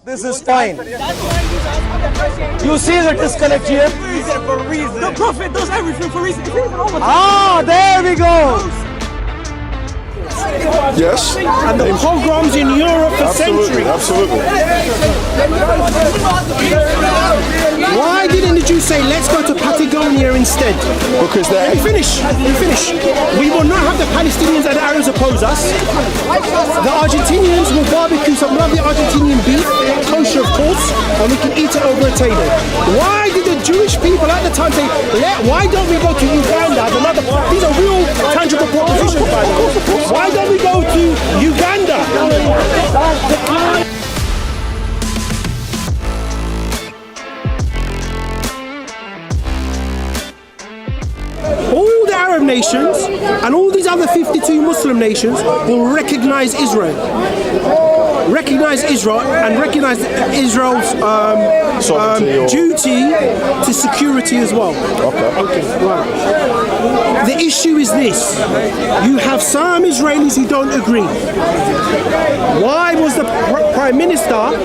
This is fine. You see the disconnect here? The Prophet does everything for a reason. Ah, there we go. Yes. And the pogroms in Europe for centuries. Absolutely. Why didn't the Jews say, let's go to Patagonia instead? Because they're... Let me finish. We will not have the Palestinians and the Arabs oppose us. The Argentinians will barbecue some lovely Argentinian beef, kosher of course, and we can eat it over a table. Why did the Jewish people at the time say, why don't we go to Uganda? These are real tangible propositions, by the way. Why don't we go to Uganda? All the Arab nations and all these other 52 Muslim nations will recognize Israel. Recognize Israel and recognize Israel's duty to security as well. Okay. Right. The issue is this. You have some Israelis who don't agree. Why was the Prime Minister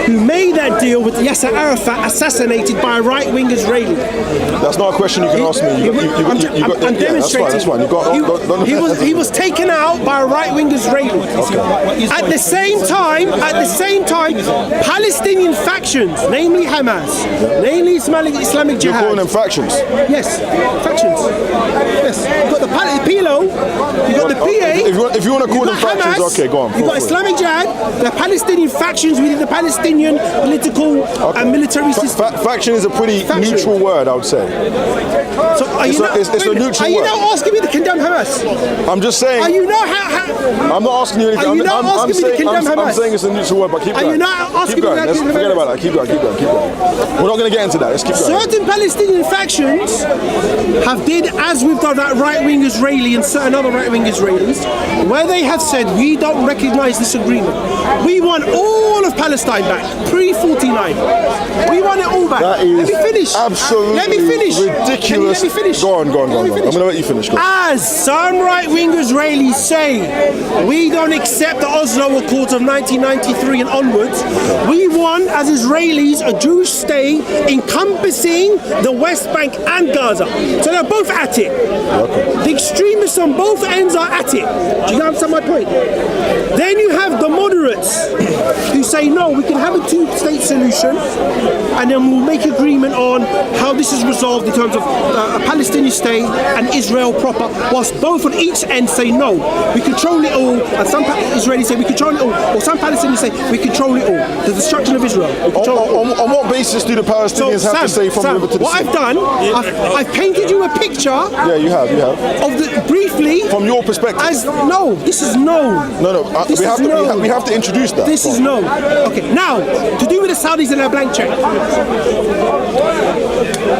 who made that deal with Yasser Arafat assassinated by a right-wing Israeli? That's not a question you can ask me. I'm demonstrating. That's fine. He was taken out by a right-wing Israeli. Okay. At the same time, Palestinian factions, namely Hamas, namely Islamic Jihad. You're calling them factions? Yes, factions. Yes. You've got the PLO, you've got the PA. If you want to call them factions, Hamas, okay, go on. You've got Islamic Jihad, the Palestinian factions within the Palestinian political and military system. Faction is a pretty neutral word, I would say. So it's a neutral word. Are you now asking me to condemn Hamas? I'm just saying. Are you not? I'm not asking you anything. Are you not asking me to condemn Hamas? I'm saying it's a neutral word, but keep going. Are you not asking me to condemn Hamas? Forget about that. Keep going. We're not going to get into that. Let's keep going. Certain Palestinian factions have did as we've done that right-wing Israeli and certain other right-wing Israelis, where they have said we don't recognize this agreement. We want all of Palestine back, pre-49. We want it all back. That is let me finish. Absolutely let me finish. Ridiculous. Let me finish. Go on. I'm going to let you finish. As some right-wing Israelis say, we don't accept the Oslo Accords of 1993 and onwards. We want, as Israelis, a Jewish state encompassing the West Bank and Gaza. So they're both at it. Okay. The extremists on both ends are at it. Do you understand my point? Then you have the moderates who say, no, we can have a two-state solution and then we'll make agreement on how this is resolved in terms of a Palestinian state and Israel proper, whilst both on each end say, no, we control it all, and some Israelis say we control it all, or some Palestinians say we control it all. The destruction of Israel. On what basis do the Palestinians have to say from the river to the sea? What I've done, I've painted you a picture. Yeah, you have. Of the briefly. From your perspective. This is no. We have to introduce that. This is no. Okay, now, to do with the Saudis and their blank check.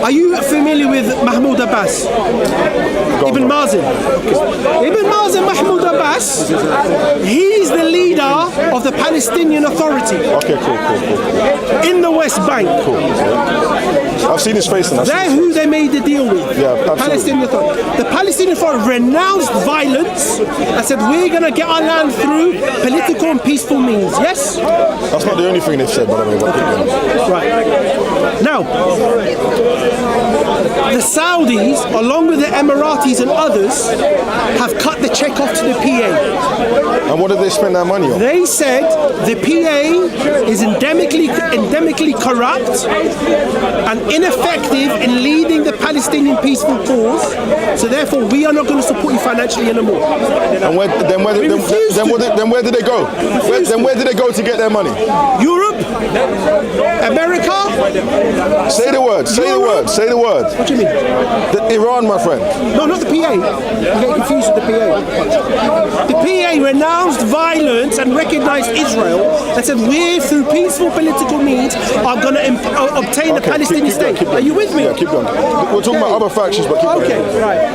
Are you familiar with Mahmoud Abbas? Ibn Mazen. Ibn Mazen Mahmoud Abbas, he's the leader of the Palestinian Authority. Okay, cool. In the West Bank. Cool. I've seen his face. They're who they made the deal with. Yeah, absolutely. Palestinian Authority. The Palestinian Authority renounced violence and said we're going to get our land through political and peaceful means. Yes? That's not the only thing they've said, by the way. Right. Now, the Saudis, along with the Emiratis and others, have cut the check off to the PA. And what did they spend that money on? They said the PA is endemically corrupt and ineffective in leading the Palestinian peaceful cause, so therefore we are not going to support you financially anymore. And where did they go? Where did they go to get their money? Europe? America? Say the word. What do you mean? Iran, my friend. No, not the PA. You get confused with the PA. The PA renounced violence and recognized Israel and said we, through peaceful political means, are going to obtain a Palestinian state. Are you with me? Yeah, keep going. We're talking about other factions, but keep going. Okay, right.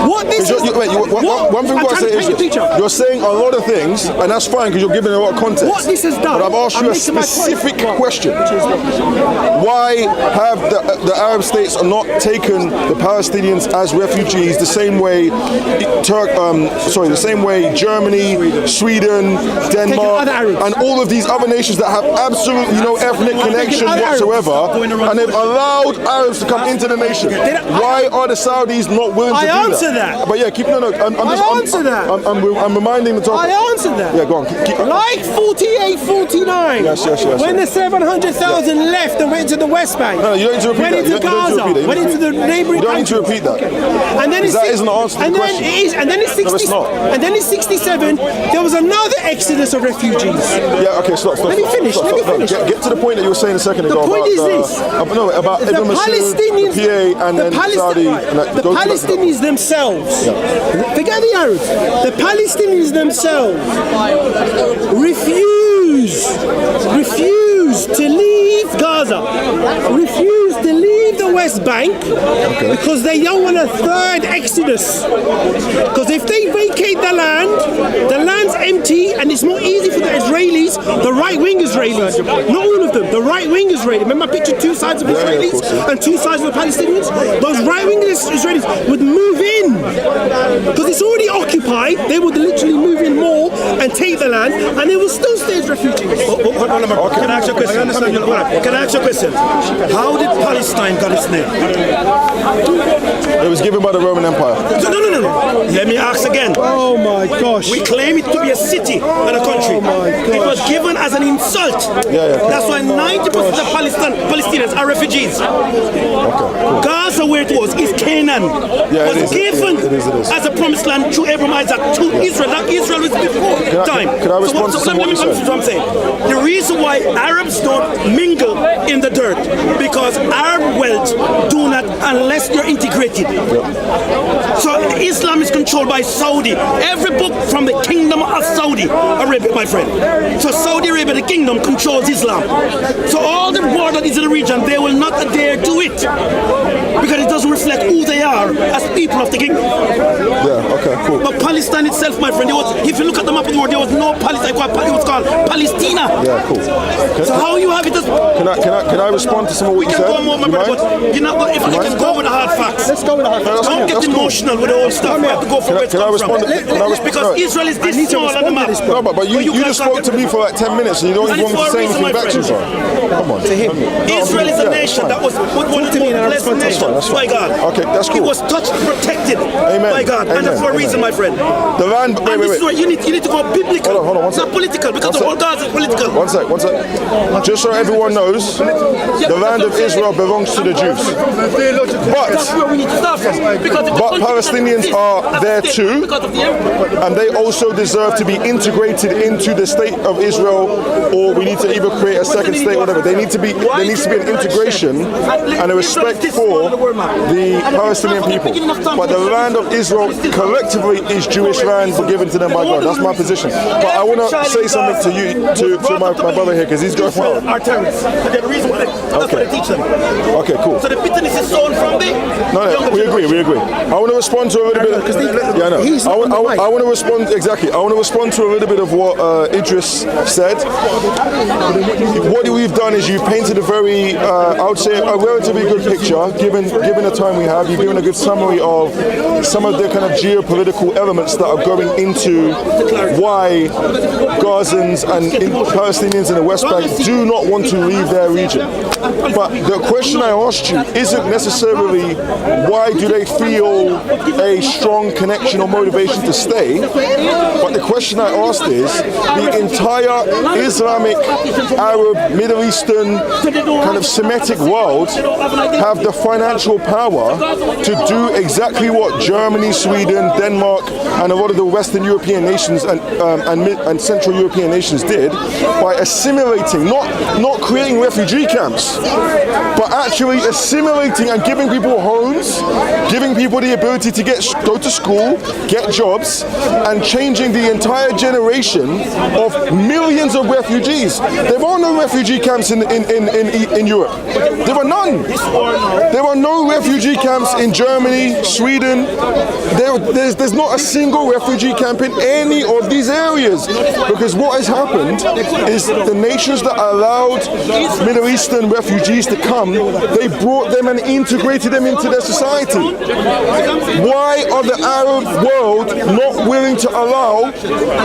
What this is... One thing I say is this. You're saying a lot of things, and that's fine because you're giving a lot of context. What this has done... But I've asked you a specific specific question. Why have the Arab states not taken the Palestinians as refugees the same way the same way Germany, Sweden, Denmark, and all of these other nations that have absolutely no ethnic connection whatsoever, and they've allowed Arabs to come into the nation? Why are the Saudis not willing to do that? I answer that. But yeah, I'm reminding the topic. I answered that. Yeah, go on. Like 48, 49. Yes. When the 700,000 left and went to the West Bank. No, you don't need to repeat went that. Into Gaza. Went into the neighboring countries. You don't need to repeat that. And then that isn't the answer to the question. And then in 60, no, and then in 67, there was another exodus of refugees. Yeah, okay, stop. Let me finish. Get to the point that you were saying a second ago. The point is this. About the Palestinians, the Palestinians themselves, forget the Arabs, the Palestinians themselves refuse to leave Gaza, refuse to leave the West Bank because they don't want a third exodus. Because if they vacate the land's empty and it's more easy for the Israelis, the right-wing Israelis, not all of them, the right-wing Israelis. Remember I pictured two sides of Israelis and two sides of the Palestinians? Those right-wing Israelis would move in because it's already occupied. They would literally move in more and take the land, and they will still stay as refugees. Can I ask you a question? Can I ask you a question? How did Palestine got its name? It was given by the Roman Empire. No. Let me ask again. Oh my gosh. We claim it to be a city and a country. Oh my gosh. It was given as an insult. That's why 90% of Palestinians are refugees. Gaza, where it was, is Canaan. Was given as a promised land to Abraham, Isaac, to Israel. That Israel was before time. Can I respond to what you said? What I'm saying. The reason why Arabs don't mingle in the dirt, because Arab wealth do not unless you're integrated. So Islam is controlled by Saudi. Every book from the kingdom of Saudi Arabia, my friend. So Saudi Arabia, the kingdom, controls Islam. So all the war that is in the region, they will not dare do it because it doesn't reflect who they are as people of the kingdom. Yeah, okay, cool. But Palestine itself, my friend, if you look at the map of the world, there was no Palestine. It was called Palestina. Yeah, cool. So how you have it as... Can I respond to some of what you said? We can go more, my brother, but you're not going... If you can go with the hard facts. Let's go with the hard facts. Don't get emotional with the old stuff. We have to go for where it's come from. Because Israel is this small on the map. No, but you just spoke to me for like 10 minutes and you don't even want me to say anything back to you, bro. Come on. To him. Israel is a nation that was one of the most blessed nations by God. Okay, that's cool. It was touched, protected by God. Amen. And that's for a reason, my friend. The land... Wait. You need to go biblical. Hold on, one not political, because the whole God is political. One sec. Just so everyone knows, the land of Israel belongs to the Jews. That's where we need to start from. But Palestinians are there too, and they also deserve to be integrated into the state of Israel, or we need to either create a second state, whatever. There needs to be an integration and a respect for the Palestinian people. But the land of Israel collectively is Jewish land given to them by God. That's my position. But I want to say something to you, to my brother here, because he's going well. Are terrorists. The reason why that's what they teach them. Okay, cool. So the bitterness is sown from the... No, we agree. I want to respond to a little bit of... I want to respond, exactly. I want to respond to a little bit of what Idriss said. What we've done is you've painted a very, I would say, a relatively good picture, given the time we have. You've given a good summary of some of the kind of geopolitical elements that are going into why Gazans and Palestinians in the West Bank do not want to leave their region. But the question I asked you isn't necessarily why do they feel a strong connection or motivation to stay, but the question I asked is the entire Islamic, Arab, Middle Eastern, kind of Semitic world have the financial power to do exactly what Germany, Sweden, Denmark, and a lot of the Western European nations and Central European nations did by assimilating, not creating refugee camps, but actually assimilating integrating and giving people homes, giving people the ability to go to school, get jobs, and changing the entire generation of millions of refugees. There are no refugee camps in Europe. There are none. There are no refugee camps in Germany, Sweden. There's not a single refugee camp in any of these areas, because what has happened is the nations that allowed Middle Eastern refugees to come, they brought them and integrated them into their society. Why are the Arab world not willing to allow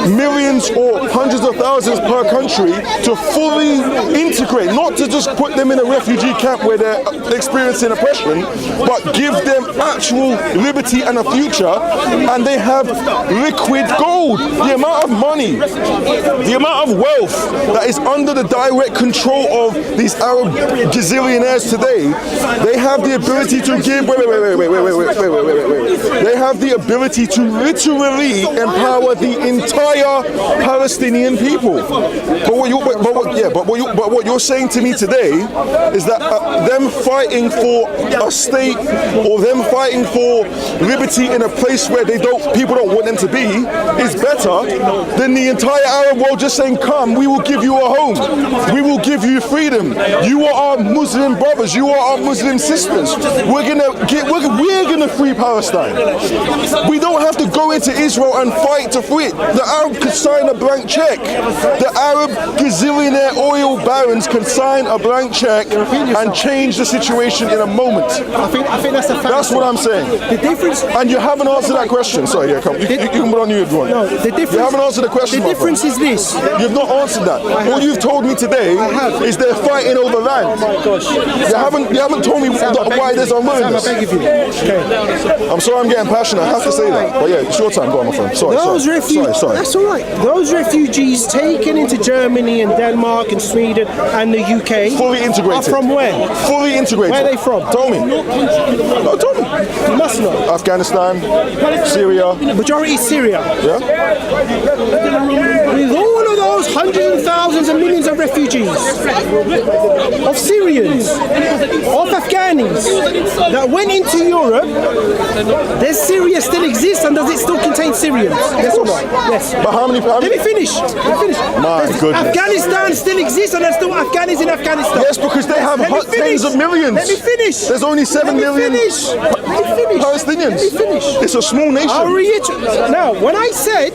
millions or hundreds of thousands per country to fully integrate, not to just put them in a refugee camp where they're experiencing oppression, but give them actual liberty and a future, and they have liquid gold. The amount of money, the amount of wealth that is under the direct control of these Arab gazillionaires today, they have the ability to give, they have the ability to literally empower the entire Palestinian people. But what you're saying to me today is that them fighting for a state or them fighting for liberty in a place where people don't want them to be is better than the entire Arab world just saying, come, we will give you a home, we will give you freedom, you are our Muslim brothers, you are our Muslim sisters, we're gonna free Palestine. We don't have to go into Israel and fight to free it. The Arab could sign a blank check. The Arab gazillionaire oil barons can sign a blank check and change the situation in a moment. I think that's a fact. That's what I'm saying. The difference, and you haven't answered that question. Sorry, yeah, come. You can put on you if you want. No, the difference. You haven't answered the question. The difference is this. You've not answered that. All you've told me today is they're fighting over land. Oh my gosh. You haven't told me why there's unwillingness. Sam, I beg of you. Okay. I'm sorry I'm getting passionate. I have to say that. But yeah, it's your time. Go on, my friend. Sorry. Sorry. That's all right. Those refugees taken into Germany and Denmark and Sweden and the UK fully integrated. Are from where? Fully integrated. Where are they from? Tell me. No, tell me. You must know. Afghanistan, Syria. Majority is Syria. Yeah. With all of those hundreds of thousands and millions of refugees, of Syrians, of Afghanis that went into Europe, does Syria still exist and does it still contain Syrians? Yes or no? Yes. But how many? Let me finish. My goodness. Afghanistan still exists and there's still Afghanis in Afghanistan. Yes, because they have tens of millions. Let me finish. There's only 7 million Palestinians. Let me finish. It's a small nation. I'll reiterate. Now, when I said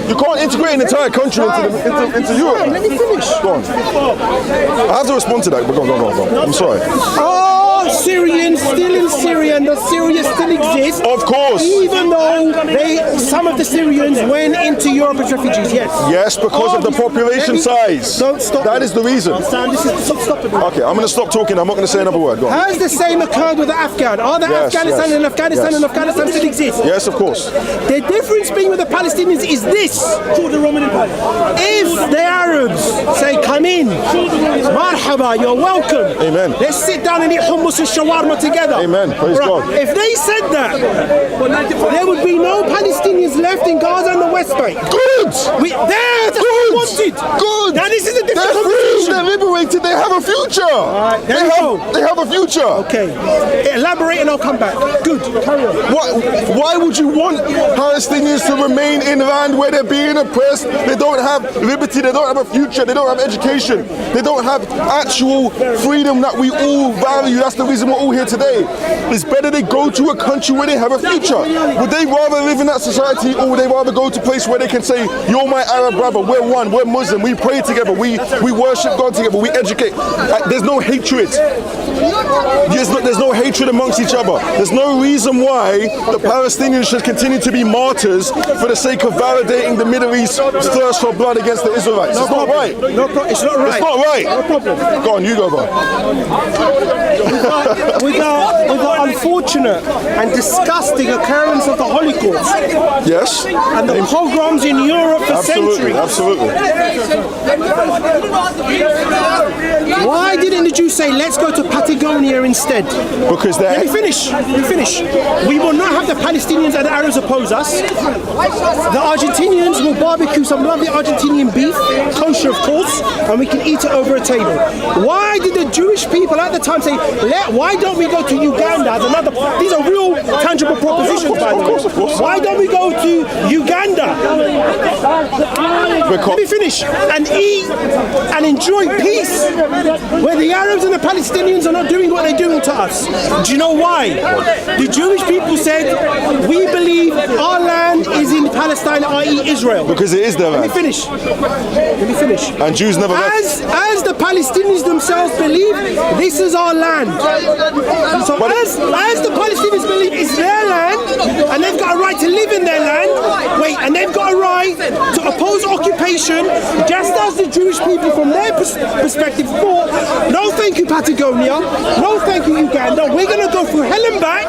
you can't integrate an entire country into Europe. Let me finish. Go on. I have to respond to that, but go on. I'm sorry. Are Syrians still in Syria and does Syria still exist? Of course. Even though some of the Syrians went into Europe as refugees, yes. Yes, because of the population size. Don't stop. That is the reason. Stop it. Okay, I'm going to stop talking. I'm not going to say another word. Go on. Has the same occurred with the Afghan? Are the Afghanistan and Afghanistan still exist? Yes, of course. The difference being with the Palestinians is this. If the Arabs say, come in, marhaba, you're welcome. Amen. Let's sit down and eat hummus and shawarma together. Amen. Praise God. If they said that, there would be no Palestinians left in Gaza and the West Bank. Good. That's what we wanted. Good. Now this is a different conversation. They're liberated. They have a future. They have a future. Okay. Elaborate and I'll come back. Good. Carry on. Why would you want Palestinians to remain in land where they're being oppressed? They don't have liberty. They don't have a future. They don't have education. They don't have actual freedom that we all value. That's the reason we're all here today. It's better they go to a country where they have a future. Would they rather live in that society, or would they rather go to a place where they can say, you're my Arab brother, we're one, we're Muslim, we pray together, we worship God together, we educate. There's no hatred. There's no hatred amongst each other. There's no reason why the Palestinians should continue to be martyrs for the sake of validating the Middle East's thirst for blood against the Israelites. It's not right. It's not right. It's not right. No problem. Go on, you go, bro. With the unfortunate and disgusting occurrence of the Holocaust. Yes. And the pogroms in Europe for centuries. Absolutely. Why didn't the Jews say, let's go to Patagonia instead? Because Let me finish. We will not have the Palestinians and the Arabs oppose us. The Argentinians will barbecue some lovely Argentinian beef, kosher of course, and we can eat it over a table. Why did the Jewish people at the time say, why don't we go to Uganda as another? These are real tangible propositions, by the way. Why don't we go to Uganda? Let me finish. And eat and enjoy peace, where the Arabs and the Palestinians are not doing what they're doing to us. Do you know why? The Jewish people said, we believe our land is in Palestine, i.e. Israel. Because it is their land. Let me finish. And Jews never left. As the Palestinians themselves believe, this is our land. So as the Palestinians believe it's their land, and they've got a right to live in their land, and they've got a right to oppose occupation, just as the Jewish people from their perspective thought, no thank you Patagonia, no thank you Uganda, we're going to go through hell and back,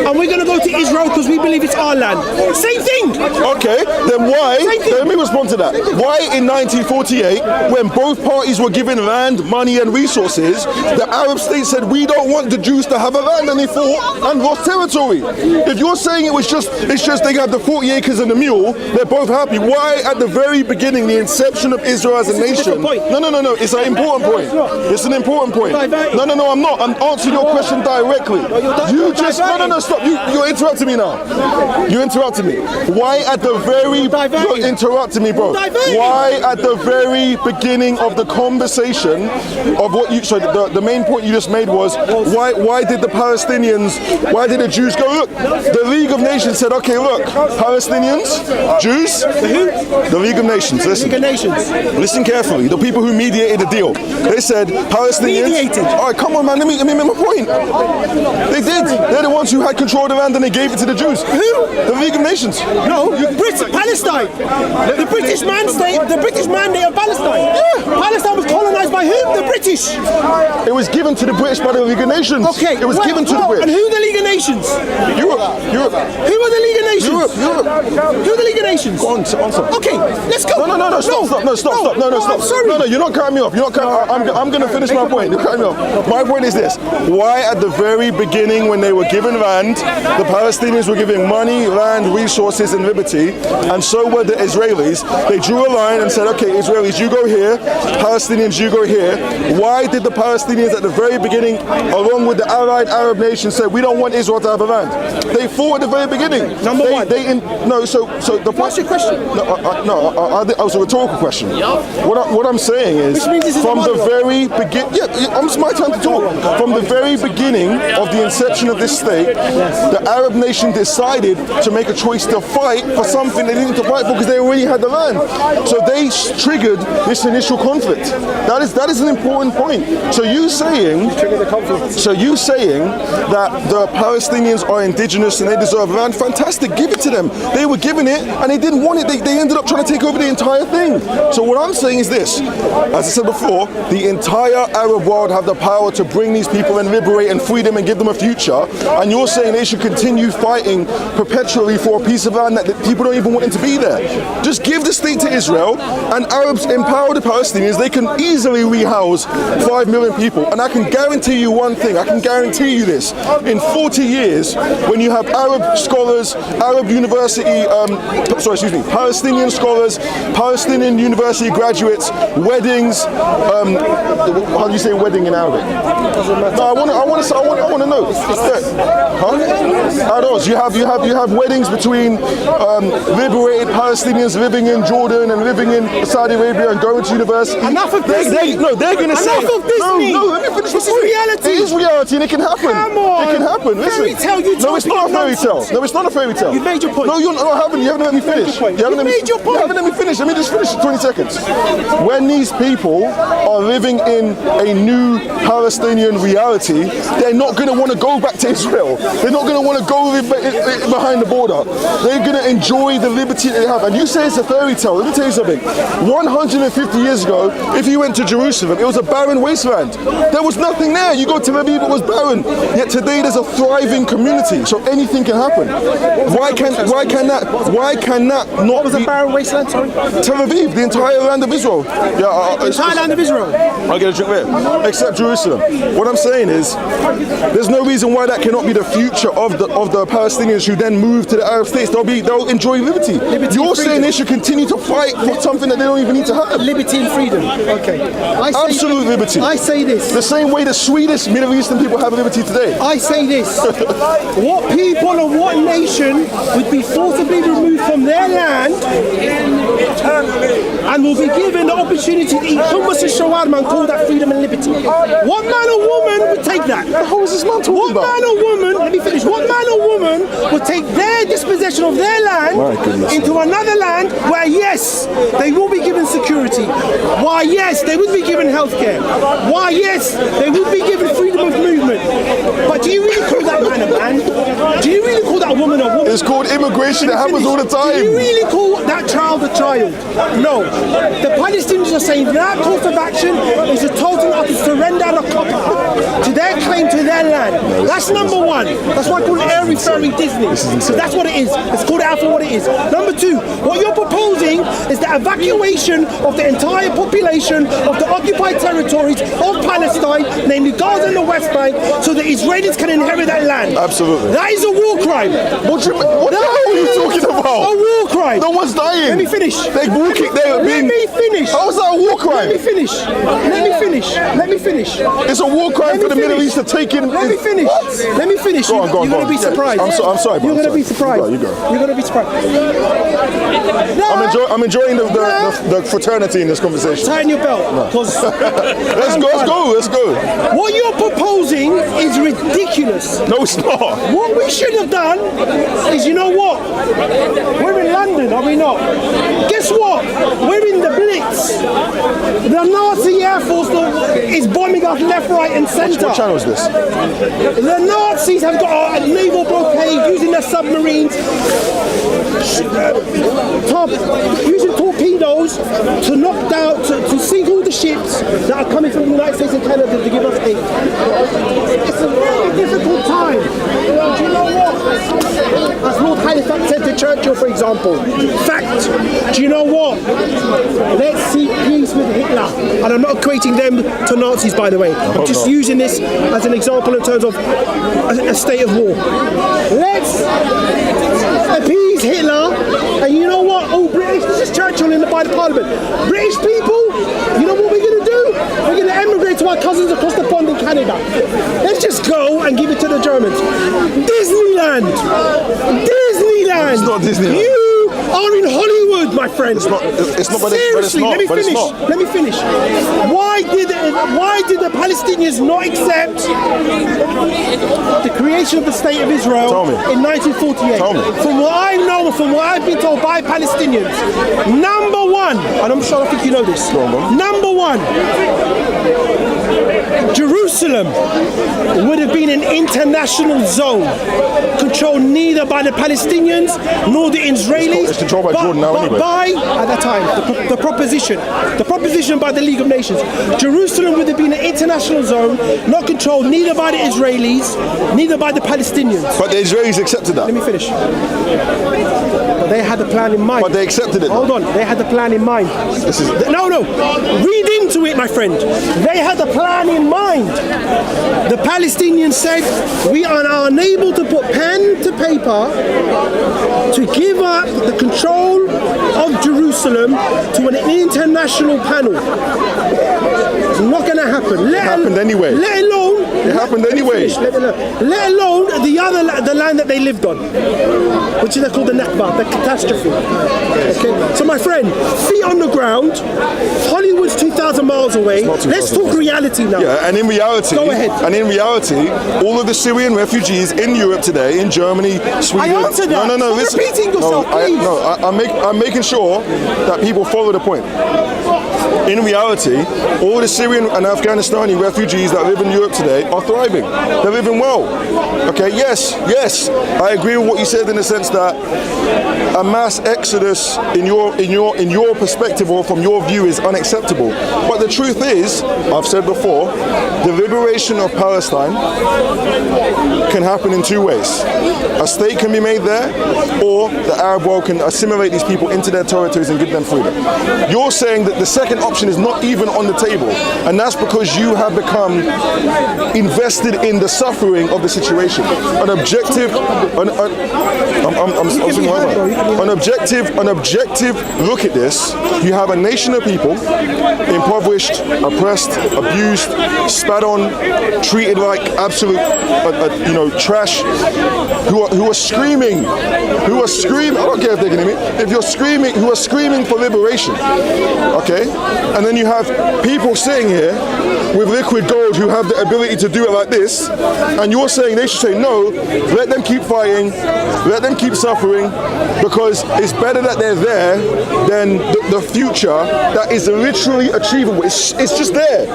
and we're going to go to Israel because we believe it's our land. Same thing. Okay, then why, let me respond to that. Why in 1948, when both parties were given land, money and resources, the Arab states said, we don't want the Jews to have a land, and they fought and lost territory? If you're saying it's just they have the 40 acres and the mule, they're both happy. Why at the very beginning, the inception of Israel as a nation? No, it's an important point. It's an important point. No, I'm not. I'm answering your question directly. You just, stop. You're interrupting me now. You interrupted me. Why at the very, you're interrupting me, bro. Why at the very beginning of the conversation of what you, so the main point you just made was, why did the Palestinians, why did the Jews go, look, the League of Nations said, okay, look, Palestinians, Jews, the League of Nations, listen. Listen carefully, the people who mediated the deal. They said, Palestinians, alright, come on man, let me make my point. They did. They're the ones who had control of the land and they gave it to the Jews. Who? The League of Nations. No, Palestine. The British mandate of Palestine. Yeah. Palestine was colonized by who? The British. It was given to the British by the League of Nations. Okay. It was given to the British. And who the League of Nations? Europe. Who are the League of Nations? Europe. Who are the League of Nations? Go on, sir. Okay, let's go. No, stop. No, I'm sorry. No, you're not cutting me off. I'm going to finish my point. You're cutting me off. My point is this. Why at the very beginning when they were given land, the Palestinians were given money, land, resources and liberty, and so were the Israelis. They drew a line and said, okay, Israelis, you go here, Palestinians, you go here. Why did the Palestinians at the very beginning, along with the allied Arab nations, say, we don't want Israel to have a land? They fought at the very beginning. Number one. What's your question? It was a rhetorical question. What I'm saying is, from the very beginning, it's my time to talk. From the very beginning of the inception of this state, the Arab nation decided to make a choice to fight for something they didn't need to fight for because they already had the land. So they triggered this initial conflict. That is an important point. So you saying that the Palestinians are indigenous and they deserve land, fantastic, give it to them. They were given it and they didn't want it. They ended up trying to take over the entire thing. So what I'm saying is this, as I said before, the entire Arab world have the power to bring these people and liberate and free them and give them a future, and you're saying they should continue fighting perpetually for a piece of land that people don't even want it to be there. Just give the state to Israel and Arabs empower the Palestinians. They can easily rehouse 5 million people, and I can guarantee you one thing, I can guarantee you this, in 40 years when you have Arab scholars, Arab university, Palestinian scholars, Palestinian university graduates, weddings, how do you say wedding in Arabic? No, I want to know. You have weddings between liberated Palestinians living in Jordan and living in Saudi Arabia and going to university. Enough of Disney. They're going to say. Enough of Disney. No, let me finish. This is reality. It is reality and it can happen. Come on. It can happen. Listen. Fairy tale. No, it's not a fairy tale. No, it's not a fairy tale. You made your point. No, you haven't. You haven't let me finish. You haven't let me finish. Let me just finish in 20 seconds. When these people are living in a new Palestinian reality, they're not going to want to go back to Israel. They're not going to want to go live behind the border. They're going to enjoy the liberty that they have. And you say it's a fairy tale. Let me tell you something. 150 years ago, if you went to Jerusalem, it was a barren wasteland. There was nothing there. You go to Tel Aviv, it was barren. Yet today there's a thriving community, so anything can happen. Why can that not What was be a barren wasteland, sorry? Tel Aviv, the entire land of Israel? Yeah, The entire land of Israel. I'll get a drink there. Except Jerusalem. What I'm saying is, there's no reason why that cannot be the future of the Palestinians who then move to the Arab states. They'll enjoy liberty. You're saying they should continue to fight for something that they don't even need to have. Liberty and freedom. Okay. Absolute liberty. I say this. The same way the Swedish Middle Eastern people have liberty today. I say this. What people and what nation would be forcibly removed from their land and will be given the opportunity to eat hummus and shawarma and call that freedom and liberty? What man or woman would take that? How is this man talking about? What man or woman, let me finish, what man or woman would take their dispossession of their land into another land where, yes, they will be given security. Why, yes, they would be given healthcare. Why, yes, they would be given freedom of movement. But do you really call that man a man? Do you really call that woman a woman? It's called immigration. It happens all the time. Do you really call that child a child? No. The Palestinians are saying their course of action is a total and utter surrender and a cop-out to their claim to their land. That's number one. That's why I call it air referring Disney. So that's what it is. Let's call it out for what it is. Number two, what you're proposing is the evacuation of the entire population of the occupied territories of Palestine, namely Gaza and the West Bank, so the Israelis can inherit that land. Absolutely. That is a war crime. What the hell are you talking about? A war crime. No one's dying. Let me finish. They're walking. Let me finish. How is that a war crime? Let me finish. Let me finish. It's a war crime for the Middle East to take in. Let me finish. What? Let me finish. Go on. You're going to be surprised. I'm sorry. You're going to be surprised. You go. You're going to be surprised. I'm enjoying the fraternity in this conversation. Tighten your belt. Let's go. What you're proposing is ridiculous. No, it's not. What we should have done is, you know what? We're in London, are we not? Guess what? We're in the Blitz. The Nazi Air Force is bombing us left, right, and centre. What channel is this? The Nazis have got a naval blockade using their submarines, using torpedoes to knock down, to sink all the ships that are coming from the United States and Canada to give us aid. It's a very difficult time. Do you know what? As Lord Halifax said to Churchill, for example, fact, do you know what? Let's seek peace with Hitler. And I'm not equating them to Nazis, by the way. I'm just using this as an example in terms of a state of war. Let's appease Hitler, and you know what? Oh, British, this is Churchill by the Parliament. British people, you know what we're going to do? We're going to emigrate to our cousins across the pond in Canada. Let's just go and give it to the Germans. Disneyland! It's not Disneyland. You are in Hollywood, my friend. It's not. Seriously, let me finish. Why did the Palestinians not accept the creation of the State of Israel in 1948? Tell me. From what I know, from what I've been told by Palestinians, number one, and I'm sure I think you know this. Number one, Jerusalem would have been an international zone, controlled neither by the Palestinians nor the Israelis. It's controlled by Jordan now anyway. By, at that time, the proposition by the League of Nations, Jerusalem would have been an international zone, not controlled neither by the Israelis, neither by the Palestinians. But the Israelis accepted that. Let me finish. But they had the plan in mind. But they accepted it. Hold on, they had the plan in mind. No. Read into it, my friend. They had the plan in mind. The Palestinians said, we are unable to put pen to paper to give up the control of Jerusalem to an international panel. It's not going to happen. It happened anyway. Let alone the land that they lived on, which is called the Nakba, the catastrophe. Okay. So my friend, feet on the ground, Hollywood's 2,000 miles away. Let's talk reality now. Yeah, and in reality, go ahead. All of the Syrian refugees in Europe today, in Germany, Sweden. I answered that. No. Stop repeating yourself, please. I'm making sure that people follow the point. In reality, all the Syrian and Afghanistani refugees that live in Europe today are thriving. They're living well. Okay, yes, I agree with what you said in the sense that a mass exodus in your perspective or from your view is unacceptable. But the truth is, I've said before, the liberation of Palestine can happen in two ways. A state can be made there, or the Arab world can assimilate these people into their territories and give them freedom. You're saying that the second option is not even on the table, and that's because you have become invested in the suffering of the situation. An objective look at this. You have a nation of people impoverished, oppressed, abused, spat on, treated like absolute trash, who are screaming. I don't care if they're gonna me. If you're screaming, who are screaming for liberation, okay? And then you have people sitting here with liquid gold who have the ability to do it like this, and you're saying they should say no, let them keep fighting, let them keep suffering, because it's better that they're there than the future that is literally achievable. It's just there.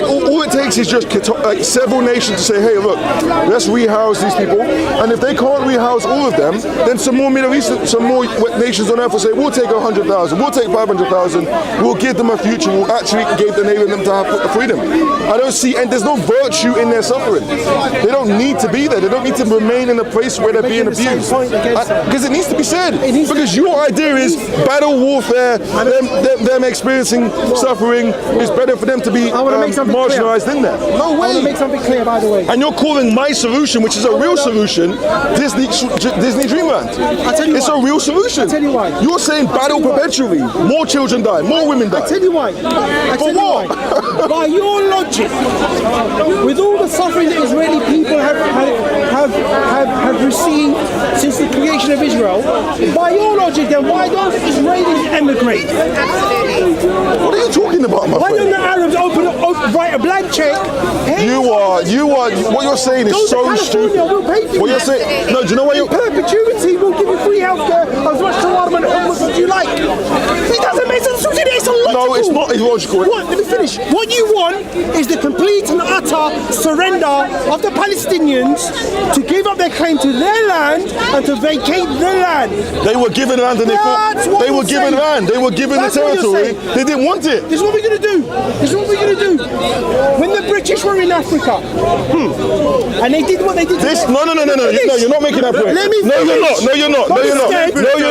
All it takes is just like several nations to say, hey, look, let's rehouse these people, and if they can't rehouse all of them, then some more Middle East, some more nations on earth will say, we'll take 100,000, we'll take 500,000, we'll give them a future, we'll actually give the nation them to have freedom. I don't see, and there's no virtue in their suffering. They don't need to be there. They don't need to remain in a place where they're being abused. Because it needs to be said. Because your idea is battle warfare, them experiencing suffering, is better for them to be marginalized in there. No way. I want to make something clear, by the way. And you're calling my solution, which is a real solution, Disney Dreamland. I'll tell you it's why. A real solution. I'll tell you why. You're saying battle perpetually. More children die, more women die. I'll tell you why. For what? By your logic, with all the suffering that Israeli people have received since the creation of Israel, by your logic, then why don't Israelis emigrate? What are you talking about, my Why friend? don't the Arabs write a blank check? Hey, you are. What you're saying is so stupid. We'll pay for what you're saying? No, do you know what in perpetuity, we'll give you free healthcare as much shawarma and hummus as you like. It doesn't make sense. It's illogical. No, it's not illogical. What? Let me finish. What you want is the complete and utter surrender of the Palestinians to give up their claim to their land and to vacate their land. They were given land and they were given land. They were given the territory. They didn't want it. This is what we're going to do. When the British were in Africa, and they did what they did. No, you're not making that point. Let me No, you're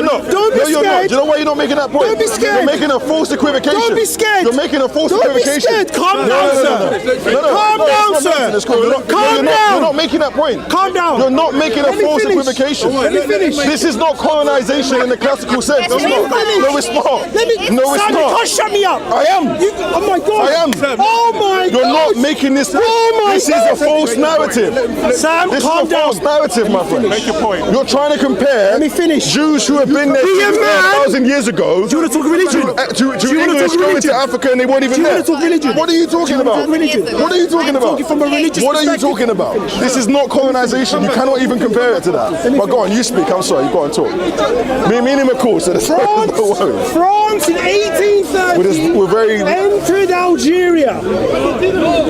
not. Don't be scared. Do you know why you're not making that point? Don't be scared. You're making a false equivocation. Don't be scared. You're making a false equivocation. Don't be scared. Calm down, sir. Calm down, sir. Calm down. You're not making that point. Calm down. You're not making a false equivocation. Let me finish. This is not colonization in the classical sense. Let me finish. No, it's not. No, it's not. You can't shut me up. I am. Oh my God. I am. Oh my God. You're not making this. This is a false narrative. Sam, this calm is a false narrative, my friend. Make your point. You're trying to compare Jews who have been there 1,000 years ago Do you want to talk religion? to English going to Africa and they weren't even there. Do you want to talk religion? What are you talking about? What are you talking about? Talking from a religious What are you perspective. talking about? This is not colonization. You cannot even compare it to that. But go on, you speak. I'm sorry. You go on, talk. Me and him are cool, so that's don't worry. France in 1830 We're very, entered Algeria.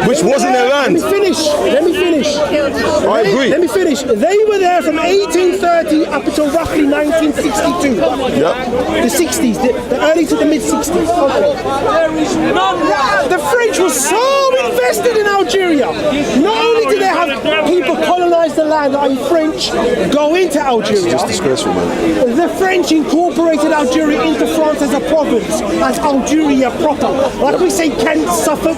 which wasn't their land. Let me finish. I agree. Let me finish. They were there from 1830 up until roughly 1962. Yep. The 60s, the early to the mid 60s. Okay. The French were so invested in Algeria. Not only did they have people colonize the land, i.e. French, go into Algeria. It's disgraceful, man. The French incorporated Algeria into France as a province, as Algeria proper. Like we say Kent, Suffolk,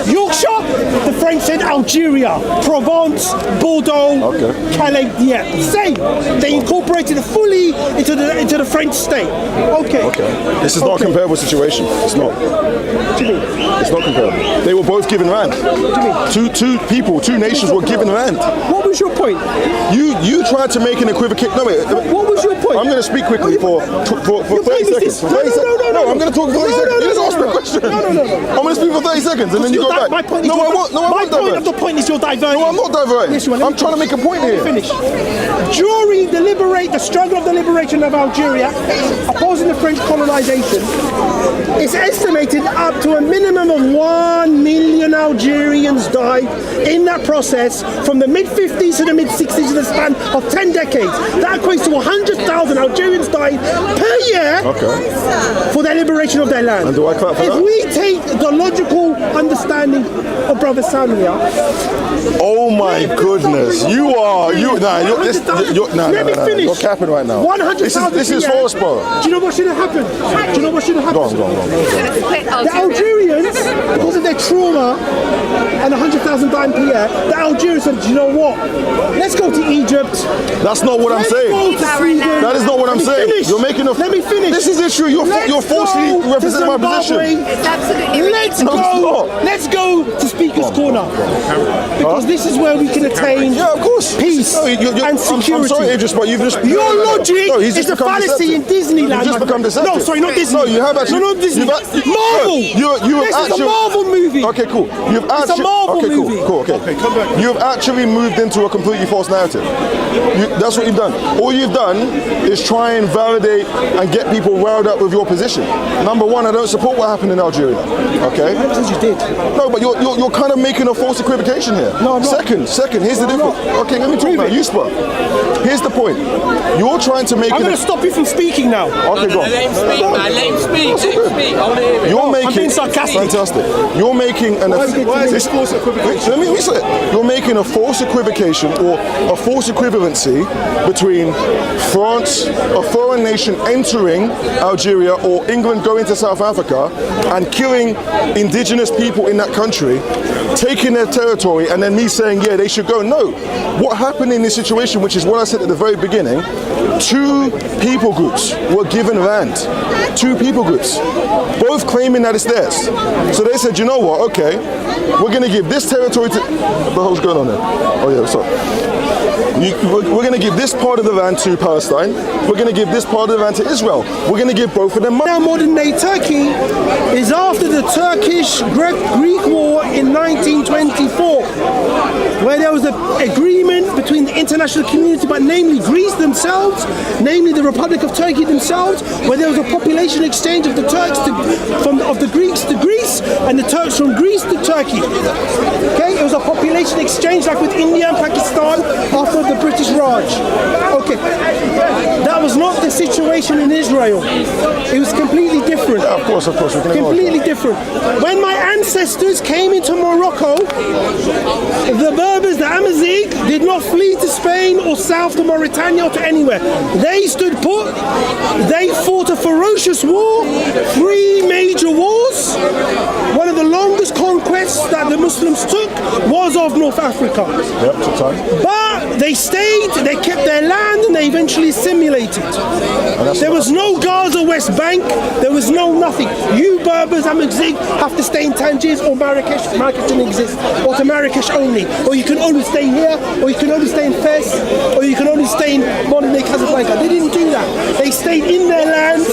Yorkshire, the French said Algeria, Provence, Bordeaux, Calais, yeah, same. They incorporated it fully into the French state. Okay. This is not a comparable situation. It's not. It's not comparable. They were both given land. Two nations were given land. What was your point? point? You tried to make an equivocation. No, wait. What was your point? I'm going to speak quickly for 30 seconds. No, I'm going to talk for 30 seconds. You just asked me a question. No. I'm going to speak for 30 seconds and then you go back. My point is I won't. No, my point of the point is you're diverting. No, I'm not diverting. Yes, you are. I'm trying to make a point here. Finish. During the struggle of the liberation of Algeria, opposing the French colonization, it's estimated up to a minimum of 1 million Algerians died in that process from the mid-50s to the mid-60s in the span of 10 decades. That equates to 100,000 Algerians died per year for the liberation of their land. And do I clap for if that? we take the logical understanding of Brother Sam here, oh my goodness, let me finish. You're capping right now. 100,000. This is false, bro. Do you know what should have happened? Go on. The Algerians, because of their trauma and 100,000 dying per year, the Algerians said, do you know what? Let's go to Egypt. That's not what I'm saying. That is not what I'm saying. You're making a. Let me finish. This is issue. You're falsely representing my position. It's absolutely Let's go to Speaker's Corner. Because this is where we can attain peace and security. I'm sorry, Idriss, but you've just... Your logic is a fallacy in Disneyland. You've just become deceptive. No, sorry, not Disney. No, you have actually... No, not Disney. Marvel! This is a Marvel movie. Okay, cool. It's a Marvel movie. Okay, come back. You've actually moved into a completely false narrative. That's what you've done. All you've done is try and validate and get people riled up with your position. Number one, I don't support what happened in Algeria. Okay? Because you did. No, but you're kind of making a false equivocation here. No, I'm not. Second, here's the difference. Okay, let me talk about you, Spur. Here's the point. You're trying to make... I'm going to stop you from speaking now. Okay, go on. Let him speak, man. Let him speak. I want to hear it. You're making... I'm being sarcastic. Fantastic. You're making an... Why is this false equivocation? Let me say it. You're making a false equivocation or a false equivalency between France, a foreign nation entering Algeria, or England going to South Africa and killing indigenous people in that country, taking their territory, and then me saying, yeah, they should go. No. What happened in this situation, which is what I said at the very beginning, 2 people groups were given land. 2 people groups, both claiming that it's theirs. So they said, you know what, okay, we're going to give this territory to... What the hell's going on there? Oh yeah, sorry. We're going to give this part of the land to Palestine. We're going to give this part of the land to Israel. We're going to give both of them money. Now modern day Turkey is after the Turkish-Greek War in 1924, where there was an agreement between the international community, but namely Greece themselves, namely the Republic of Turkey themselves, where there was a population exchange of the Turks of the Greeks to Greece and the Turks from Greece to Turkey. Okay, it was a population exchange like with India and Pakistan after the British Raj. Okay, that was not the situation in Israel. It was completely different. Yeah, of course. Completely different. When my ancestors came into Morocco, the Berbers, the Amazigh, did not flee to Spain or south to Mauritania or to anywhere. They stood put. They fought a ferocious war, 3 major wars. One of the longest conquests that the Muslims took was of North Africa. Yep, took time. But they stayed, they kept their land, and they eventually assimilated. There was no Gaza West Bank, there was no nothing. You Berbers, Amazigh, have to stay in Tangier or Marrakesh. Marrakesh didn't exist. Or to Marrakesh only. Or you can only stay here, or you can only stay in Fez, or you can only stay in modern day Casablanca. They didn't do that. They stayed in their land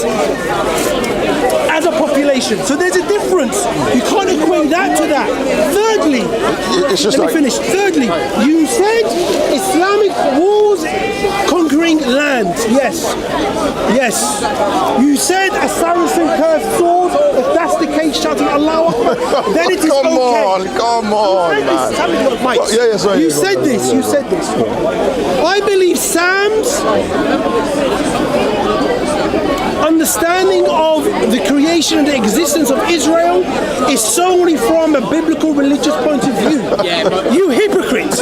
as a population. So there's a difference. You can't equate that to that. Thirdly, let me finish. Thirdly, you said Islamic wars conquering land. Yes. You said a Saracen curved sword. If that's the case, shouting Allah Akbar, then it is okay. Come on, man. You said this. I believe Sam's understanding of the creation and the existence of Israel is solely from a biblical religious point of view. You hypocrite!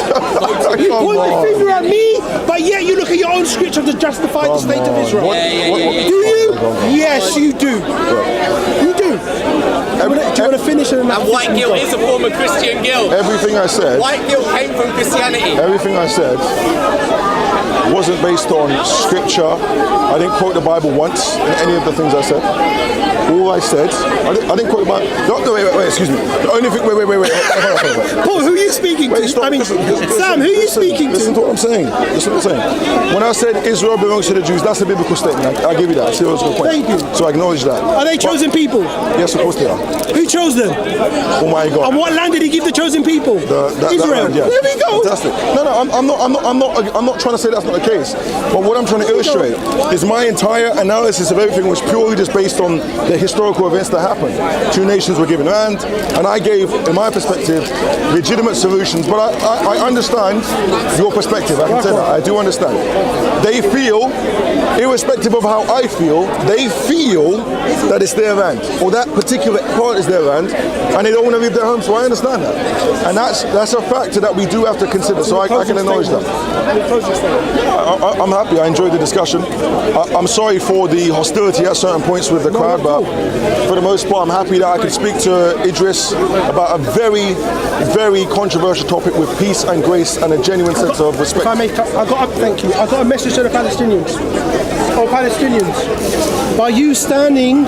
You point the finger at me, but yet you look at your own scripture to justify the state of Israel. Do you? Yes, you do. You do. Do you want to finish? And white guilt is a form of Christian guilt. Everything I said. White guilt came from Christianity. Everything I said wasn't based on scripture. I didn't quote the Bible once in any of the things I said. All I said, I didn't quote my. No, wait, excuse me. The only thing. Wait. Paul, who are you speaking to? Stop, I mean, listen, Sam, who are you speaking Listen to what I'm saying. When I said Israel belongs to the Jews, that's a biblical statement. I give you that. I see what's the point. Thank you. So I acknowledge that. Are they chosen people? Yes, of course they are. Who chose them? Oh my God. And what land did he give the chosen people? Israel. That land, yeah. There we go. Fantastic. No, I'm not trying to say that's not the case. But what I'm trying to illustrate is my entire analysis of everything was purely just based on the historical events that happened. 2 nations were given land, and I gave, in my perspective, legitimate solutions. But I understand your perspective. I can tell that. I do understand. They feel, irrespective of how I feel, they feel that it's their land, or that particular part is their land, and they don't want to leave their home. So I understand that, and that's a factor that we do have to consider. So I can acknowledge that. I'm happy. I enjoyed the discussion. I'm sorry for the hostility at certain points with the crowd, but for the most part, I'm happy that I could speak to Idriss about a very, very controversial topic with peace and grace and a genuine sense of respect. If I may, thank you. I got a message to the Palestinians. Oh, Palestinians, by you standing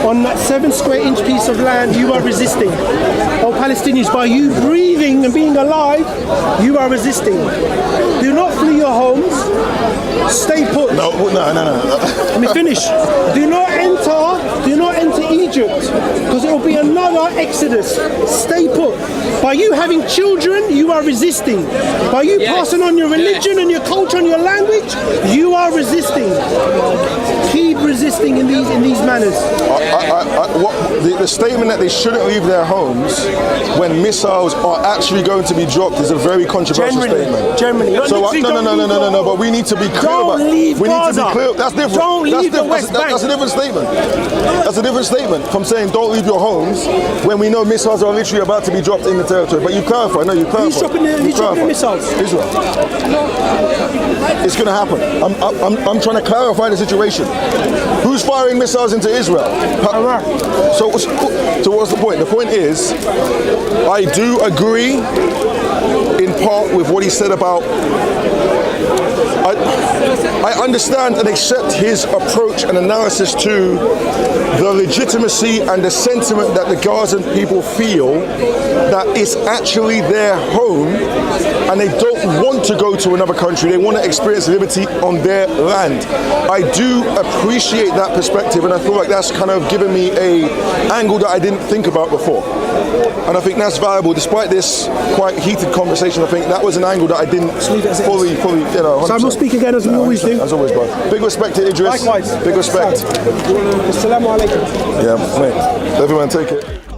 on that 7 square inch piece of land, you are resisting. Oh, Palestinians, by you breathing and being alive, you are resisting. Do not flee your homes. Stay put. No. Let me finish. Do not enter Egypt, because it will be another exodus. Stay put. By you having children, you are resisting. By you passing on your religion and your culture and your language, you are resisting. Keep resisting in these manners. The statement that they shouldn't leave their homes when missiles are actually going to be dropped is a very controversial statement. Generally. No. But we need to be clear about. We need to be clear. That's different. Don't leave the West Bank. That's a different statement. That's a different statement from saying don't leave your homes when we know missiles are literally about to be dropped in the territory. But you clarify. No, you clarify. Who's dropping the missiles? Israel. It's going to happen. I'm trying to clarify the situation. Who's firing missiles into Israel? So what's the point? The point is, I do agree in part with what he said about. I understand and accept his approach and analysis to the legitimacy and the sentiment that the Gazan people feel that it's actually their home and they don't want to go to another country. They want to experience liberty on their land. I do appreciate that perspective, and I feel like that's kind of given me a angle that I didn't think about before. And I think that's valuable. Despite this quite heated conversation, I think that was an angle that I didn't fully, 100%. So I will speak again as we always do. As always, bro. Big respect to Idriss. Likewise. Big respect. Assalamu alaikum. Yeah, mate. Everyone take it.